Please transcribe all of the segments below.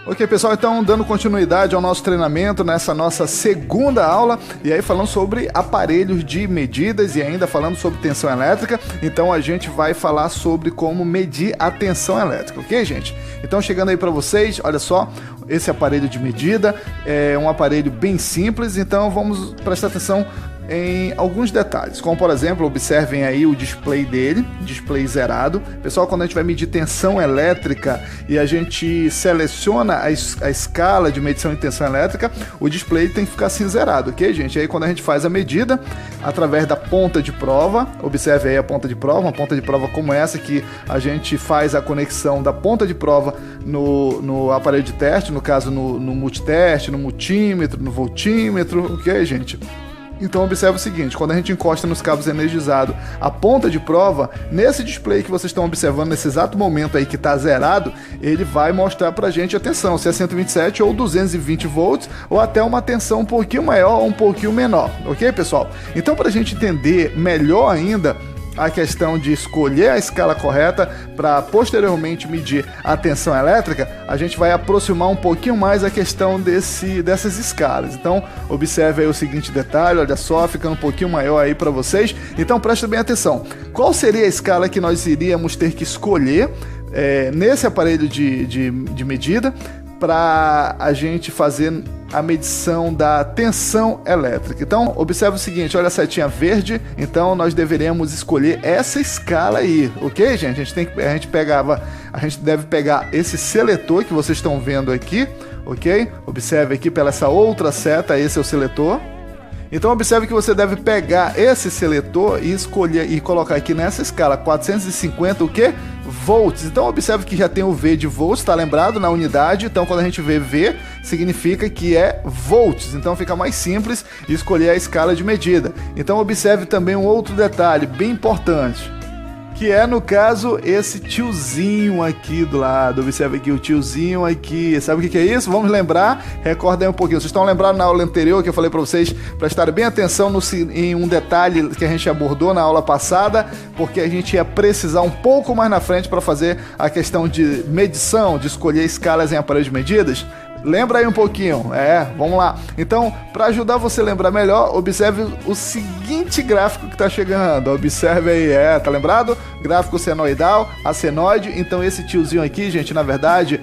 Ok, pessoal, então dando continuidade ao nosso treinamento nessa nossa segunda aula, e aí falando sobre aparelhos de medidas e ainda falando sobre tensão elétrica, então a gente vai falar sobre como medir a tensão elétrica, ok, gente? Então chegando aí para vocês, olha só, esse aparelho de medida é um aparelho bem simples, então vamos prestar atenção em alguns detalhes, como por exemplo, observem aí o display dele, display zerado. Pessoal, quando a gente vai medir tensão elétrica e a gente seleciona a escala de medição de tensão elétrica, o display tem que ficar assim zerado, ok, gente? Aí quando a gente faz a medida, através da ponta de prova, observe aí a ponta de prova, uma ponta de prova como essa que a gente faz a conexão da ponta de prova no aparelho de teste, no caso no multiteste, no multímetro, no voltímetro, ok, gente? Então observe o seguinte, quando a gente encosta nos cabos energizados a ponta de prova, nesse display que vocês estão observando nesse exato momento aí que está zerado, ele vai mostrar pra gente a tensão, se é 127 ou 220 volts, ou até uma tensão um pouquinho maior ou um pouquinho menor, ok, pessoal? Então, pra gente entender melhor ainda a questão de escolher a escala correta para posteriormente medir a tensão elétrica, a gente vai aproximar um pouquinho mais a questão dessas escalas. Então observe aí o seguinte detalhe, olha só, ficando um pouquinho maior aí para vocês. Então preste bem atenção, qual seria a escala que nós iríamos ter que escolher nesse aparelho de medida para a gente fazer a medição da tensão elétrica? Então observe o seguinte, olha a setinha verde, então nós deveríamos escolher essa escala aí, ok, gente? A gente deve pegar esse seletor que vocês estão vendo aqui, ok? Observe aqui pela essa outra seta, esse é o seletor. Então observe que você deve pegar esse seletor e escolher e colocar aqui nessa escala 450 o quê? Volts. Então observe que já tem o V de volts, tá lembrado na unidade? Então quando a gente vê V, significa que é volts. Então fica mais simples escolher a escala de medida. Então observe também um outro detalhe bem importante, que é, no caso, esse tiozinho aqui do lado. Observe aqui o tiozinho aqui. Sabe o que é isso? Vamos lembrar? Recordem um pouquinho. Vocês estão lembrando na aula anterior que eu falei para vocês prestarem bem atenção em um detalhe que a gente abordou na aula passada, porque a gente ia precisar um pouco mais na frente para fazer a questão de medição, de escolher escalas em aparelhos de medidas? Lembra aí um pouquinho, vamos lá. Então, para ajudar você a lembrar melhor, observe o seguinte gráfico que está chegando. Observe aí, tá lembrado? Gráfico senoidal, assenoide. Então esse tiozinho aqui, gente, na verdade,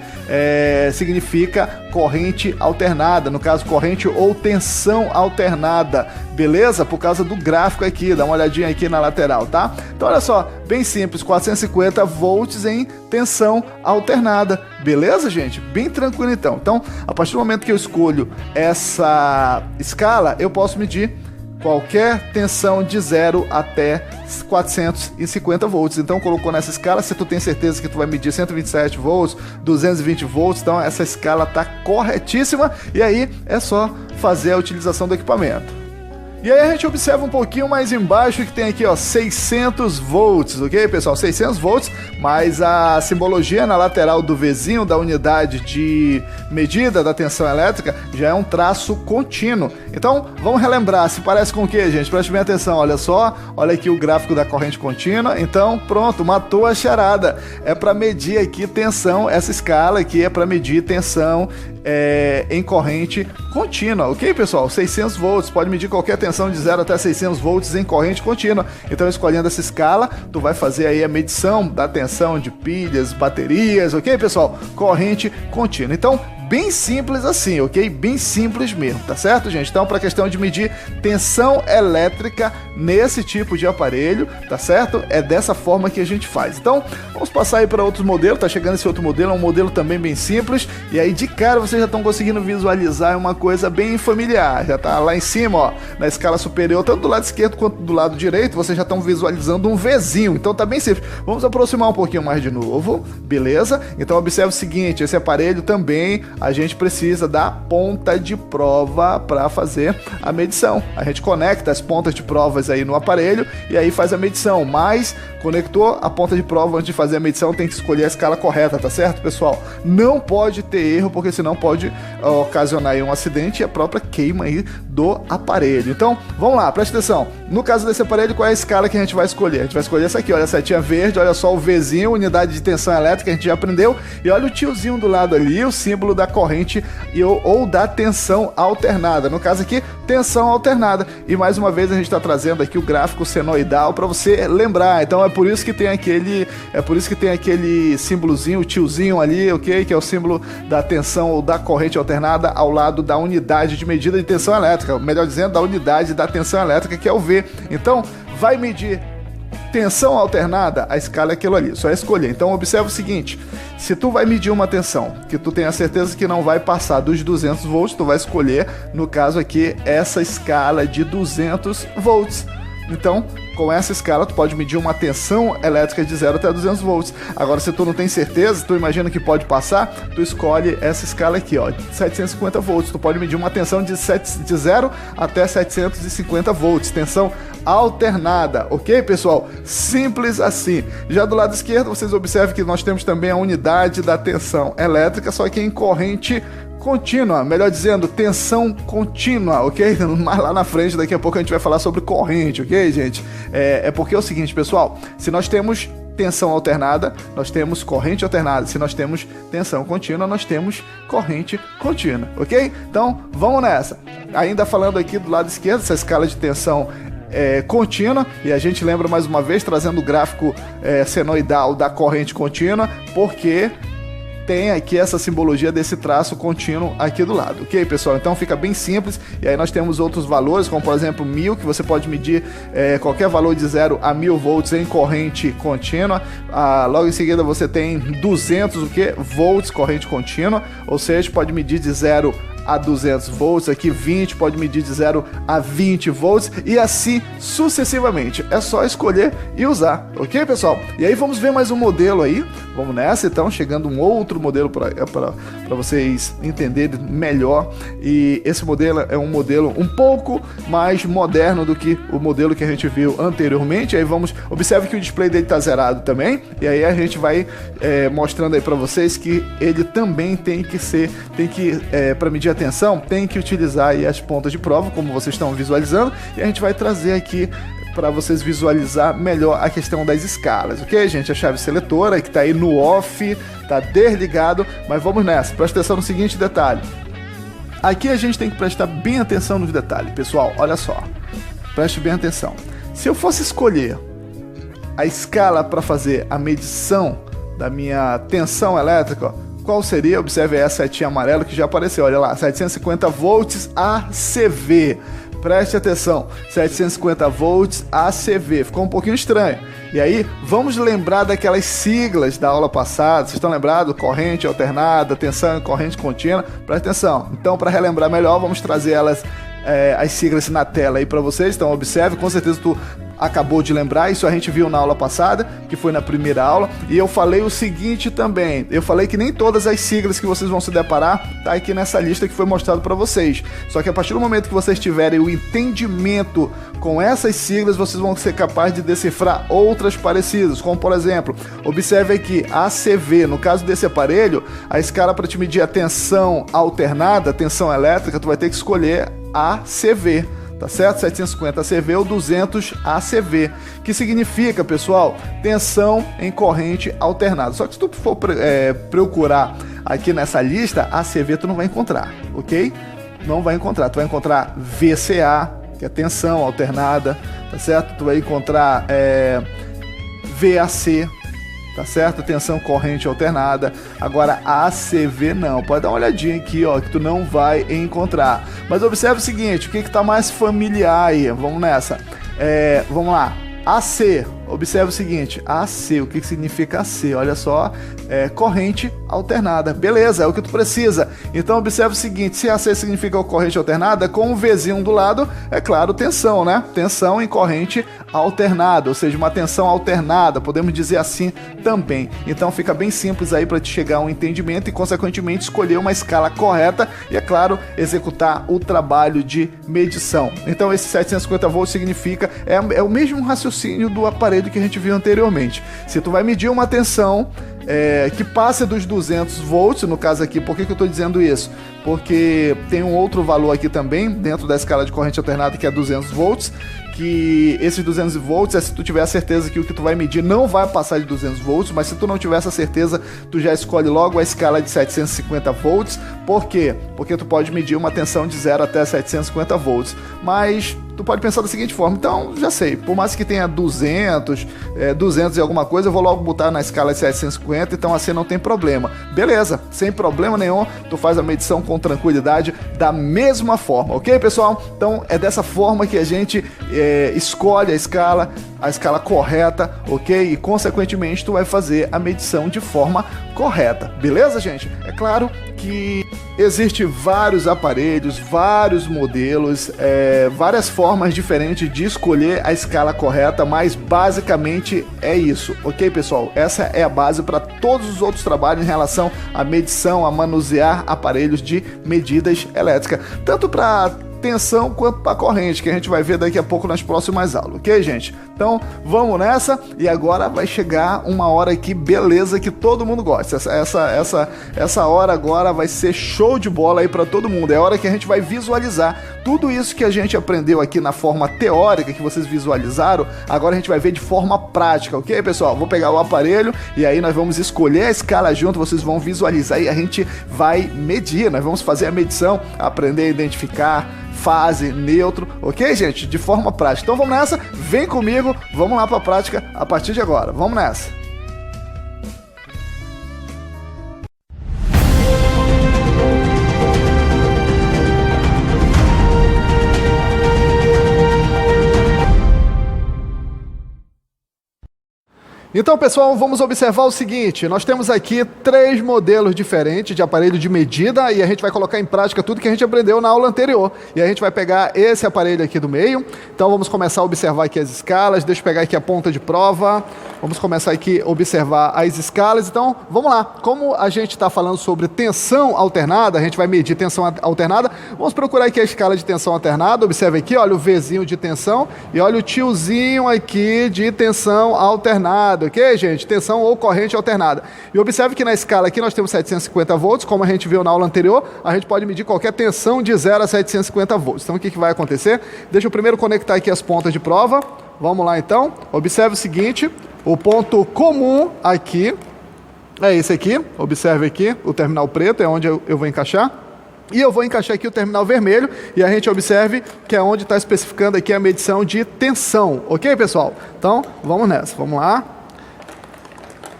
significa corrente alternada. No caso, corrente ou tensão alternada. Beleza? Por causa do gráfico aqui, dá uma olhadinha aqui na lateral, tá? Então olha só, bem simples, 450 volts em tensão alternada. Beleza, gente? Bem tranquilo então. Então, a partir do momento que eu escolho essa escala, eu posso medir qualquer tensão de 0 até 450 volts. Então colocou nessa escala, se tu tem certeza que tu vai medir 127 volts, 220 volts, então essa escala tá corretíssima e aí é só fazer a utilização do equipamento. E aí a gente observa um pouquinho mais embaixo que tem aqui, ó, 600 volts, ok, pessoal? 600 volts, mas a simbologia na lateral do Vzinho da unidade de medida da tensão elétrica já é um traço contínuo. Então, vamos relembrar, se parece com o que, gente? Preste bem atenção, olha só, olha aqui o gráfico da corrente contínua. Então, pronto, matou a charada. É para medir aqui tensão, essa escala aqui é para medir tensão em corrente contínua, ok, pessoal? 600 volts, pode medir qualquer tensão de 0 até 600 volts em corrente contínua. Então, escolhendo essa escala, tu vai fazer aí a medição da tensão de pilhas, baterias, ok, pessoal? Corrente contínua. Então, bem simples assim, ok? Bem simples mesmo, tá certo, gente? Então, para a questão de medir tensão elétrica nesse tipo de aparelho, tá certo? É dessa forma que a gente faz. Então, vamos passar aí para outros modelos. Tá chegando esse outro modelo, é um modelo também bem simples. E aí, de cara, vocês já estão conseguindo visualizar uma coisa bem familiar. Já tá lá em cima, ó, na escala superior, tanto do lado esquerdo quanto do lado direito, vocês já estão visualizando um Vzinho. Então, tá bem simples. Vamos aproximar um pouquinho mais de novo, beleza? Então, observe o seguinte, esse aparelho também a gente precisa da ponta de prova para fazer a medição. A gente conecta as pontas de provas aí no aparelho e aí faz a medição, mas conectou a ponta de prova antes de fazer a medição, tem que escolher a escala correta, tá certo, pessoal? Não pode ter erro, porque senão pode ocasionar aí um acidente e a própria queima aí do aparelho. Então, vamos lá, presta atenção. No caso desse aparelho, qual é a escala que a gente vai escolher? A gente vai escolher essa aqui, olha a setinha verde, olha só o Vzinho, unidade de tensão elétrica, a gente já aprendeu, e olha o tiozinho do lado ali, o símbolo da corrente ou da tensão alternada. No caso aqui, tensão alternada. E mais uma vez a gente está trazendo aqui o gráfico senoidal para você lembrar. Então é por isso que tem aquele símbolozinho, o tiozinho ali, ok? Que é o símbolo da tensão ou da corrente alternada ao lado da unidade de medida de tensão elétrica, melhor dizendo, da unidade da tensão elétrica, que é o V. Então, vai medir tensão alternada, a escala é aquilo ali, só é escolher. Então, observa o seguinte, se tu vai medir uma tensão que tu tem a certeza que não vai passar dos 200 volts, tu vai escolher, no caso aqui, essa escala de 200 volts. Então, com essa escala, tu pode medir uma tensão elétrica de 0 até 200 volts. Agora, se tu não tem certeza, tu imagina que pode passar, tu escolhe essa escala aqui, ó, 750 volts. Tu pode medir uma tensão de 0 até 750 volts, tensão alternada, ok, pessoal? Simples assim. Já do lado esquerdo, vocês observam que nós temos também a unidade da tensão elétrica, só que em corrente contínua, melhor dizendo, tensão contínua, ok? Mas lá na frente, daqui a pouco a gente vai falar sobre corrente, ok, gente? É porque é o seguinte, pessoal, se nós temos tensão alternada, nós temos corrente alternada. Se nós temos tensão contínua, nós temos corrente contínua, ok? Então, vamos nessa. Ainda falando aqui do lado esquerdo, essa escala de tensão contínua, e a gente lembra mais uma vez, trazendo o gráfico senoidal da corrente contínua, porque tem aqui essa simbologia desse traço contínuo aqui do lado, ok, pessoal? Então fica bem simples, e aí nós temos outros valores, como por exemplo 1000, que você pode medir qualquer valor de 0 a 1000 volts em corrente contínua. Logo em seguida você tem 200 volts corrente contínua, ou seja, pode medir de 0 a 200 volts, aqui 20, pode medir de 0 a 20 volts e assim sucessivamente. É só escolher e usar, ok, pessoal? E aí vamos ver mais um modelo aí, vamos nessa, então, chegando um outro modelo para vocês entenderem melhor, e esse modelo é um modelo um pouco mais moderno do que o modelo que a gente viu anteriormente. Aí observe que o display dele está zerado também, e aí a gente vai mostrando aí para vocês que ele também tem que para medir a tensão, tem que utilizar aí as pontas de prova, como vocês estão visualizando, e a gente vai trazer aqui para vocês visualizar melhor a questão das escalas, ok, gente? A chave seletora que está aí no off, está desligado, mas vamos nessa. Presta atenção no seguinte detalhe. Aqui a gente tem que prestar bem atenção nos detalhes, pessoal, olha só. Preste bem atenção. Se eu fosse escolher a escala para fazer a medição da minha tensão elétrica, ó, qual seria? Observe aí a setinha amarela que já apareceu, olha lá, 750 volts ACV. Preste atenção, 750 volts ACV. Ficou um pouquinho estranho. E aí, vamos lembrar daquelas siglas da aula passada. Vocês estão lembrados? Corrente alternada, tensão e corrente contínua. Preste atenção. Então, para relembrar melhor, vamos trazer elas, as siglas na tela aí para vocês. Então, observe, com certeza tu acabou de lembrar, isso a gente viu na aula passada, que foi na primeira aula, e eu falei o seguinte também, eu falei que nem todas as siglas que vocês vão se deparar tá aqui nessa lista que foi mostrado para vocês, só que a partir do momento que vocês tiverem o entendimento com essas siglas, vocês vão ser capazes de decifrar outras parecidas, como por exemplo, observe aqui, ACV, no caso desse aparelho, a escala para te medir a tensão alternada, tensão elétrica, tu vai ter que escolher ACV, tá certo? 750 ACV ou 200 ACV, que significa, pessoal, tensão em corrente alternada. Só que se tu for procurar aqui nessa lista, ACV tu não vai encontrar, ok? Não vai encontrar, tu vai encontrar VCA, que é tensão alternada, tá certo? Tu vai encontrar VAC, tá certo? Tensão corrente alternada. Agora ACV não, pode dar uma olhadinha aqui, ó, que tu não vai encontrar. Mas observe o seguinte, o que tá mais familiar aí? Vamos nessa. Vamos lá. AC, observe o seguinte, AC, o que significa AC? Olha só, corrente alternada, beleza, é o que tu precisa. Então observe o seguinte, se AC significa corrente alternada, com um Vzinho do lado, é claro, tensão, né? Tensão em corrente alternada, ou seja, uma tensão alternada, podemos dizer assim também. Então fica bem simples aí para te chegar a um entendimento e consequentemente escolher uma escala correta e, é claro, executar o trabalho de medição. Então esse 750 volts significa, é o mesmo raciocínio do aparelho aparelho que a gente viu anteriormente. Se tu vai medir uma tensão que passe dos 200 volts, no caso aqui, por que eu estou dizendo isso? Porque tem um outro valor aqui também, dentro da escala de corrente alternada, que é 200 volts, que esses 200 volts é se tu tiver a certeza que o que tu vai medir não vai passar de 200 volts, mas se tu não tiver essa certeza, tu já escolhe logo a escala de 750 volts. Por quê? Porque tu pode medir uma tensão de 0 até 750 volts, mas tu pode pensar da seguinte forma: então, já sei, por mais que tenha 200 e alguma coisa, eu vou logo botar na escala de 750, então assim não tem problema. Beleza, sem problema nenhum, tu faz a medição com tranquilidade da mesma forma, ok, pessoal? Então é dessa forma que a gente escolhe a escala correta, ok? E consequentemente tu vai fazer a medição de forma correta, beleza, gente? É claro que existem vários aparelhos, vários modelos, várias formas diferentes de escolher a escala correta, mas basicamente é isso, ok, pessoal? Essa é a base para todos os outros trabalhos em relação à medição, a manusear aparelhos de medidas elétricas, tanto para tensão quanto para corrente, que a gente vai ver daqui a pouco nas próximas aulas, ok, gente? Então, vamos nessa, e agora vai chegar uma hora aqui, beleza, que todo mundo gosta. Essa hora agora vai ser show de bola aí para todo mundo. É a hora que a gente vai visualizar tudo isso que a gente aprendeu aqui na forma teórica, que vocês visualizaram, agora a gente vai ver de forma prática, ok, pessoal? Vou pegar o aparelho e aí nós vamos escolher a escala junto, vocês vão visualizar e a gente vai medir, nós vamos fazer a medição, aprender a identificar fase, neutro, ok, gente? De forma prática. Então vamos nessa, vem comigo, vamos lá para a prática a partir de agora. Vamos nessa. Então, pessoal, vamos observar o seguinte: nós temos aqui 3 modelos diferentes de aparelho de medida e a gente vai colocar em prática tudo que a gente aprendeu na aula anterior. E a gente vai pegar esse aparelho aqui do meio. Então, vamos começar a observar aqui as escalas. Deixa eu pegar aqui a ponta de prova. Vamos começar aqui a observar as escalas. Então, vamos lá. Como a gente está falando sobre tensão alternada, a gente vai medir tensão alternada. Vamos procurar aqui a escala de tensão alternada. Observe aqui, olha o Vzinho de tensão e olha o tiozinho aqui de tensão alternada. Ok, gente? Tensão ou corrente alternada. E observe que na escala aqui nós temos 750 volts, como a gente viu na aula anterior, a gente pode medir qualquer tensão de 0 a 750 volts. Então o que vai acontecer? Deixa eu primeiro conectar aqui as pontas de prova. Vamos lá então. Observe o seguinte, o ponto comum aqui é esse aqui. Observe aqui, o terminal preto é onde eu vou encaixar. E eu vou encaixar aqui o terminal vermelho e a gente observe que é onde está especificando aqui a medição de tensão. Ok, pessoal? Então, vamos nessa. Vamos lá.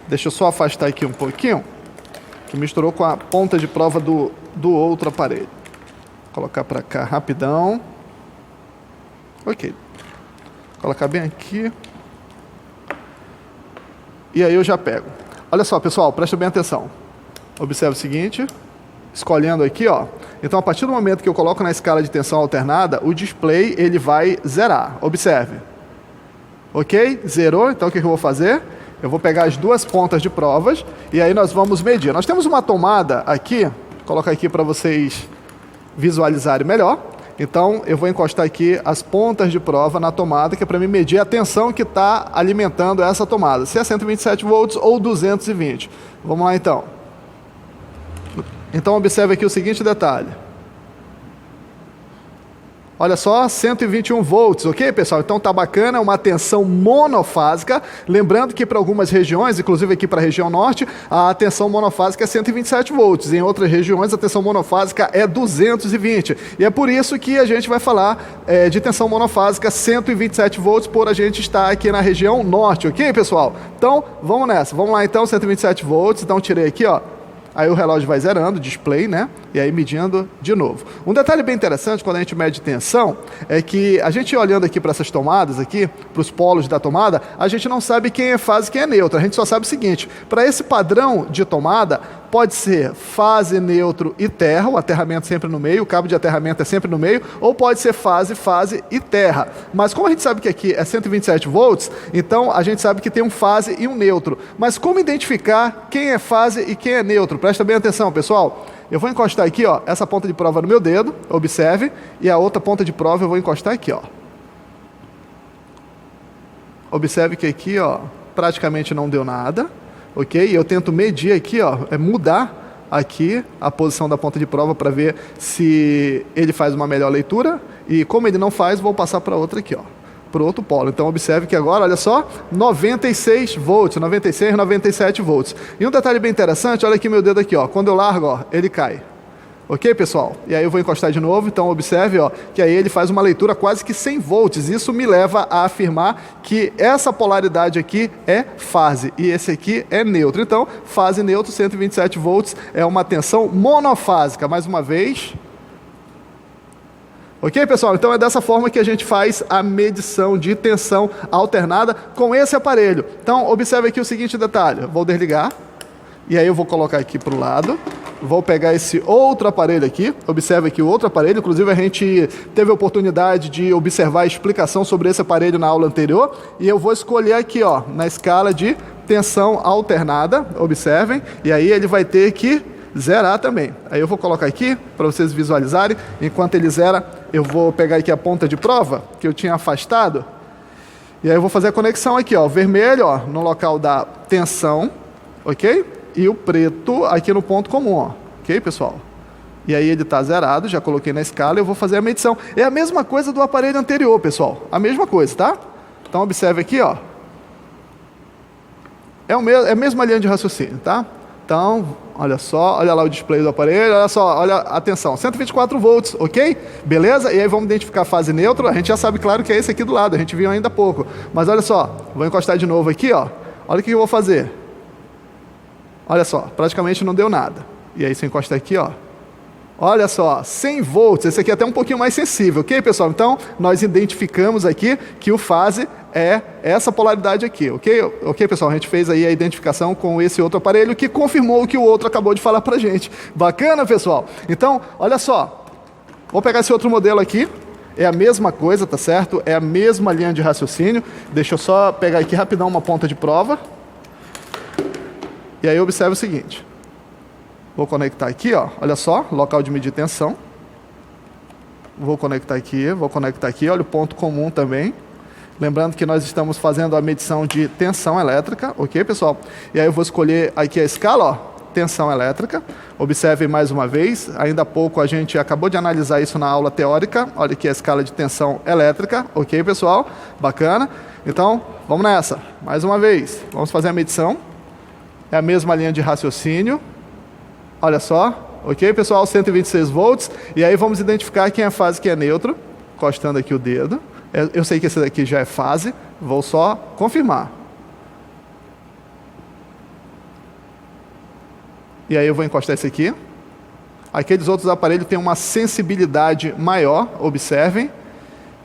Deixa eu só afastar aqui um pouquinho, que misturou com a ponta de prova do outro aparelho. Vou colocar para cá rapidão. Ok. Vou colocar bem aqui. E aí eu já pego. Olha só, pessoal, presta bem atenção. Observe o seguinte, escolhendo aqui, ó. Então, a partir do momento que eu coloco na escala de tensão alternada, o display ele vai zerar. Observe. Ok? Zerou. Então, o que eu vou fazer? Eu vou pegar as 2 pontas de provas e aí nós vamos medir. Nós temos uma tomada aqui, vou colocar aqui para vocês visualizarem melhor. Então, eu vou encostar aqui as pontas de prova na tomada, que é para mim medir a tensão que está alimentando essa tomada, se é 127 volts ou 220. Vamos lá, então. Então, observe aqui o seguinte detalhe. Olha só, 121 volts, ok, pessoal? Então tá bacana, é uma tensão monofásica. Lembrando que para algumas regiões, inclusive aqui para a região norte, a tensão monofásica é 127 volts. Em outras regiões, a tensão monofásica é 220. E é por isso que a gente vai falar de tensão monofásica 127 volts, por a gente estar aqui na região norte, ok, pessoal? Então, vamos nessa. Vamos lá, então, 127 volts. Então, tirei aqui, ó. Aí o relógio vai zerando, display, né? E aí medindo de novo. Um detalhe bem interessante quando a gente mede tensão é que a gente olhando aqui para essas tomadas aqui, para os polos da tomada, a gente não sabe quem é fase e quem é neutro. A gente só sabe o seguinte: para esse padrão de tomada, pode ser fase, neutro e terra, o aterramento sempre no meio, o cabo de aterramento é sempre no meio, ou pode ser fase, fase e terra. Mas como a gente sabe que aqui é 127 volts, então a gente sabe que tem um fase e um neutro. Mas como identificar quem é fase e quem é neutro? Presta bem atenção, pessoal. Eu vou encostar aqui, ó, essa ponta de prova no meu dedo, observe, e a outra ponta de prova eu vou encostar aqui, ó. observe que aqui, ó, praticamente não deu nada, ok? Eu tento medir aqui, ó, mudar aqui a posição da ponta de prova para ver se ele faz uma melhor leitura, e como ele não faz, vou passar para outra aqui, ó, para o outro polo. Então observe que agora, olha só, 96 volts, 96, 97 volts. E um detalhe bem interessante, olha aqui meu dedo aqui, ó, quando eu largo, ó, ele cai. Ok, pessoal? E aí eu vou encostar de novo, então observe, ó, que aí ele faz uma leitura quase que 100 volts. Isso me leva a afirmar que essa polaridade aqui é fase e esse aqui é neutro. Então, fase neutro, 127 volts, é uma tensão monofásica. Mais uma vez. Ok, pessoal? Então é dessa forma que a gente faz a medição de tensão alternada com esse aparelho. Então, observe aqui o seguinte detalhe. Vou desligar e aí eu vou colocar aqui para o lado. Vou pegar esse outro aparelho aqui, observe aqui o outro aparelho, inclusive a gente teve a oportunidade de observar a explicação sobre esse aparelho na aula anterior, e eu vou escolher aqui, ó, na escala de tensão alternada, observem, e aí ele vai ter que zerar também. Aí eu vou colocar aqui, para vocês visualizarem, enquanto ele zera, eu vou pegar aqui a ponta de prova, que eu tinha afastado, e aí eu vou fazer a conexão aqui, ó, vermelho, ó, no local da tensão, ok? E o preto aqui no ponto comum, ó. Ok, pessoal? E aí ele está zerado, já coloquei na escala e eu vou fazer a medição. É a mesma coisa do aparelho anterior, pessoal. A mesma coisa, tá? Então observe aqui, ó. É a mesma linha de raciocínio, tá? Então, olha só, olha lá o display do aparelho, olha só, olha, atenção, 124 volts, ok? Beleza? E aí vamos identificar a fase neutra, a gente já sabe, claro, que é esse aqui do lado, a gente viu ainda há pouco. Mas olha só, vou encostar de novo aqui, ó. Olha o que eu vou fazer. Olha só, praticamente não deu nada. E aí você encosta aqui, ó. Olha só, 100 volts. Esse aqui é até um pouquinho mais sensível, ok, pessoal? Então, nós identificamos aqui que o fase é essa polaridade aqui, ok? Ok, pessoal? A gente fez aí a identificação com esse outro aparelho que confirmou o que o outro acabou de falar pra gente. Bacana, pessoal? Então, olha só. Vou pegar esse outro modelo aqui. É a mesma coisa, tá certo? É a mesma linha de raciocínio. Deixa eu só pegar aqui rapidão uma ponta de prova. E aí observe o seguinte, vou conectar aqui, ó, olha só, local de medir tensão. Vou conectar aqui, olha o ponto comum também. Lembrando que nós estamos fazendo a medição de tensão elétrica, ok, pessoal? E aí eu vou escolher aqui a escala, ó, tensão elétrica. Observe mais uma vez, ainda há pouco a gente acabou de analisar isso na aula teórica. Olha aqui a escala de tensão elétrica, ok, pessoal? Bacana. Então, vamos nessa, mais uma vez, vamos fazer a medição. É a mesma linha de raciocínio. Olha só. Ok, pessoal? 126 volts. E aí vamos identificar quem é fase e quem é neutro. Encostando aqui o dedo. Eu sei que esse daqui já é fase. Vou só confirmar. E aí eu vou encostar esse aqui. Aqueles outros aparelhos têm uma sensibilidade maior. Observem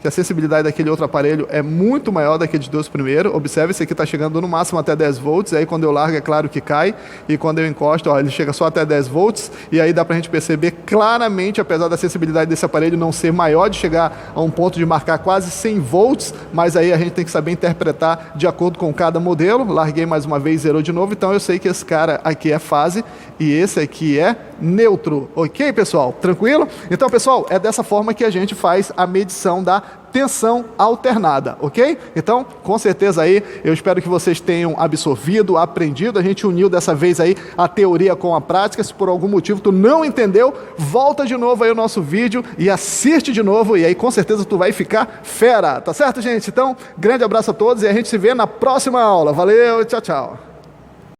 que a sensibilidade daquele outro aparelho é muito maior daqueles dois primeiros. Observe, esse aqui está chegando no máximo até 10 volts, e aí quando eu largo é claro que cai, e quando eu encosto, ó, ele chega só até 10 volts, e aí dá para a gente perceber claramente, apesar da sensibilidade desse aparelho não ser maior, de chegar a um ponto de marcar quase 100 volts, mas aí a gente tem que saber interpretar de acordo com cada modelo. Larguei mais uma vez, zerou de novo, então eu sei que esse cara aqui é fase, e esse aqui é neutro. Ok, pessoal? Tranquilo? Então, pessoal, é dessa forma que a gente faz a medição da tensão alternada, ok? Então, com certeza aí, eu espero que vocês tenham absorvido, aprendido. A gente uniu dessa vez aí a teoria com a prática. Se por algum motivo tu não entendeu, volta de novo aí o nosso vídeo e assiste de novo, e aí com certeza tu vai ficar fera, tá certo, gente? Então, grande abraço a todos e a gente se vê na próxima aula. Valeu, tchau, tchau.